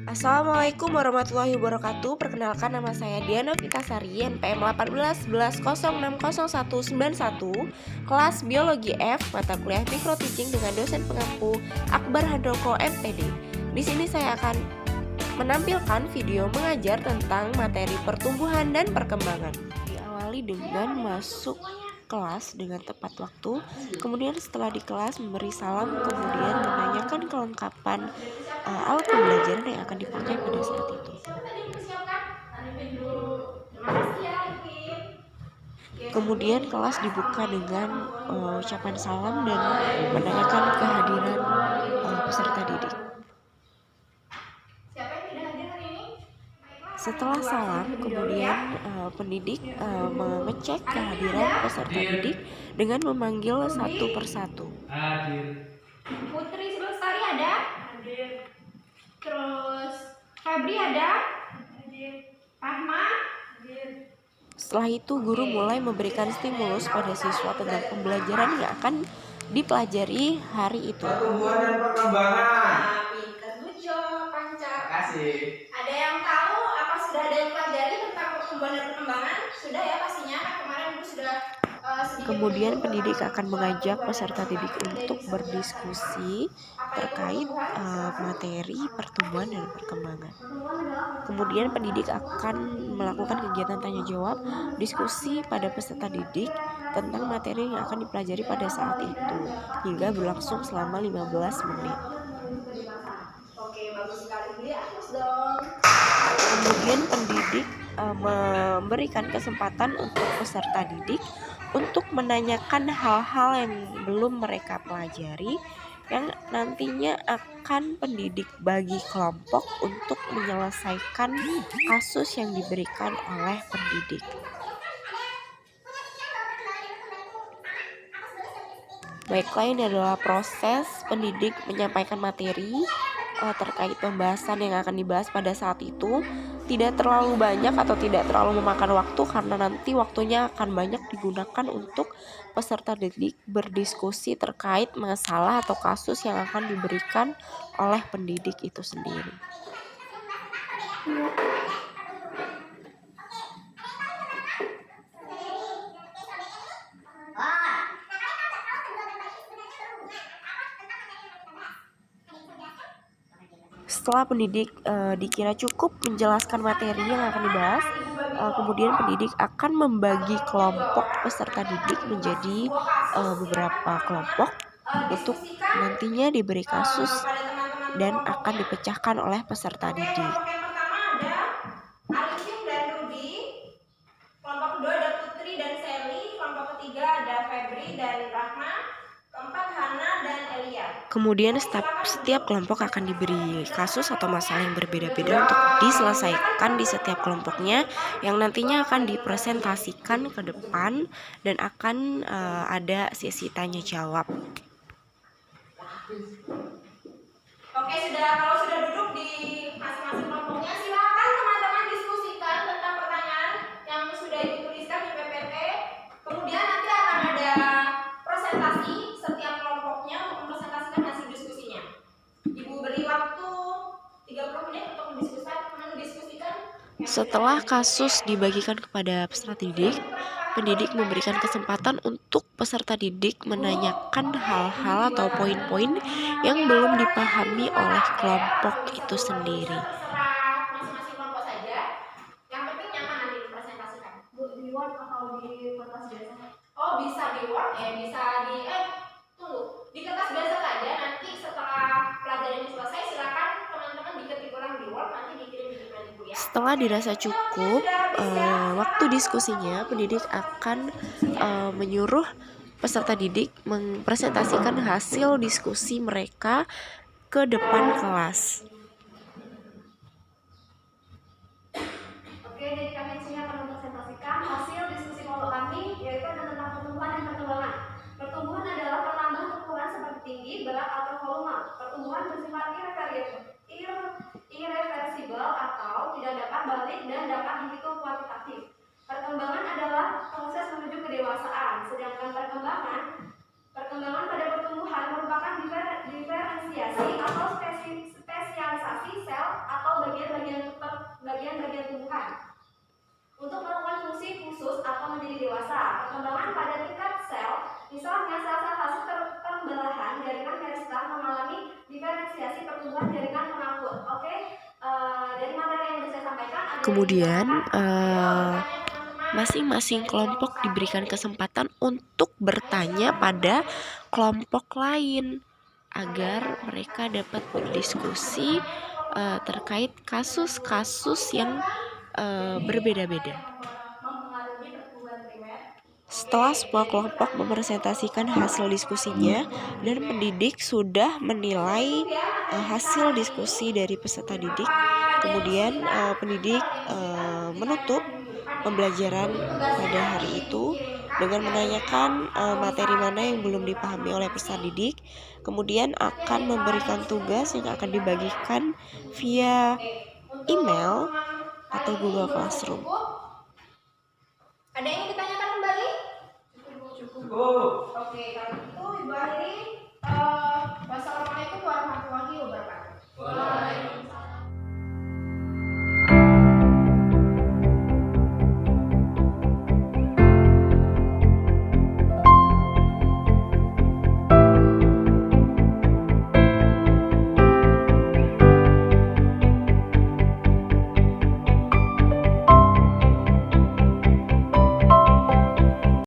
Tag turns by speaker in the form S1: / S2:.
S1: Assalamualaikum warahmatullahi wabarakatuh. Perkenalkan, nama saya Diana Vitasari, NPM 1811060191, kelas Biologi F, mata kuliah Micro Teaching dengan dosen pengampu Akbar Handoko MPD. Di sini saya akan menampilkan video mengajar tentang materi pertumbuhan dan perkembangan. Diawali dengan masuk kelas dengan tepat waktu, kemudian setelah di kelas memberi salam, kemudian menanyakan kelengkapan alat pembelajaran yang akan dipakai pada saat itu. Kemudian kelas dibuka dengan ucapan salam dan menanyakan kehadiran peserta didik. Setelah salam, kemudian pendidik mengecek kehadiran peserta didik dengan memanggil satu persatu.
S2: Putri Lestari ada? Hadir. Terus Febri ada? Hadir. Rahma? Hadir.
S1: Setelah itu guru mulai memberikan stimulus pada siswa tentang pembelajaran yang akan dipelajari hari itu.
S2: Pertumbuhan dan perkembangan. Pinter lucu, Panca. Kasih. Ada yang tahu apa sudah ada yang pelajari tentang pertumbuhan dan perkembangan? Sudah ya pastinya, kan kemarin Ibu sudah
S1: Kemudian pendidik akan mengajak peserta didik untuk berdiskusi terkait materi pertumbuhan dan perkembangan. Kemudian pendidik akan melakukan kegiatan tanya jawab, diskusi pada peserta didik tentang materi yang akan dipelajari pada saat itu, hingga berlangsung selama 15 menit.
S2: Oke, bagus sekali. Dong.
S1: Kemudian pendidik memberikan kesempatan untuk peserta didik untuk menanyakan hal-hal yang belum mereka pelajari, yang nantinya akan pendidik bagi kelompok untuk menyelesaikan kasus yang diberikan oleh pendidik. Baiklah, ini adalah proses pendidik menyampaikan materi terkait pembahasan yang akan dibahas pada saat itu. Tidak terlalu banyak atau tidak terlalu memakan waktu, karena nanti waktunya akan banyak digunakan untuk peserta didik berdiskusi terkait masalah atau kasus yang akan diberikan oleh pendidik itu sendiri. Setelah pendidik dikira cukup menjelaskan materi yang akan dibahas, kemudian pendidik akan membagi kelompok peserta didik menjadi beberapa kelompok untuk nantinya diberi kasus dan akan dipecahkan oleh peserta didik.
S2: Yang pertama ada Arifin dan Rudi, kelompok kedua ada Putri dan Sally, kelompok ketiga ada Febri dan Rahma, keempat Hana dan Elia.
S1: Kemudian setiap kelompok akan diberi kasus atau masalah yang berbeda-beda untuk diselesaikan di setiap kelompoknya, yang nantinya akan dipresentasikan ke depan dan akan ada sesi tanya jawab.
S2: Oke, kalau sudah duduk di masing-masing kelompoknya, silakan teman-teman diskusikan tentang pertanyaan yang sudah dituliskan di PPT. Kemudian nanti akan ada presentasi setiap kelompoknya untuk mempresentasikan hasil diskusinya. Ibu beri waktu 30 menit untuk mendiskusikan.
S1: Setelah kasus dibagikan kepada peserta didik, pendidik memberikan kesempatan untuk peserta didik menanyakan hal-hal atau poin-poin yang belum dipahami oleh kelompok itu sendiri.
S2: Masing-masing kelompok saja. Yang penting nyaman nanti dipresentasikan. Di Word atau di kertas biasa? Oh, bisa di Word ya, bisa di tunggu. Di kertas biasa saja, nanti setelah pelajaran ini selesai silakan teman-teman diketik ulang di Word, nanti dikirim di email Ibu ya.
S1: Setelah dirasa cukup waktu diskusinya, pendidik akan menyuruh peserta didik mempresentasikan hasil diskusi mereka ke depan kelas.
S2: Oke, jadi kami di sini akan mempresentasikan hasil diskusi kelompok kami, yaitu ada tentang pertumbuhan dan perkembangan. Pertumbuhan adalah penambahan ukuran seperti tinggi, berat atau volume. Pertumbuhan bersifat irreversibel atau tidak dapat balik dan dapat dihitung kuantitatif. Perkembangan adalah proses menuju kedewasaan, sedangkan perkembangan pada pertumbuhan merupakan diferensiasi atau spesiasi diferensialisasi sel atau bagian-bagian tumbuhan untuk melakukan fungsi khusus atau menjadi dewasa. Perkembangan pada tingkat sel, misalnya sel-sel hasil pembelahan jaringan meristem mengalami diferensiasi pertumbuhan jaringan pengangkut. Oke, dari materi yang sudah saya sampaikan.
S1: Kemudian masing-masing kelompok diberikan kesempatan untuk bertanya pada kelompok lain agar mereka dapat berdiskusi terkait kasus-kasus yang berbeda-beda. Setelah semua kelompok mempresentasikan hasil diskusinya dan pendidik sudah menilai hasil diskusi dari peserta didik, kemudian pendidik menutup pembelajaran pada hari itu dengan menanyakan materi mana yang belum dipahami oleh peserta didik, kemudian akan memberikan tugas yang akan dibagikan via email atau Google Classroom.
S2: Ada yang ditanyakan kembali? Cukup. Oke, kalau itu Ibu akhiri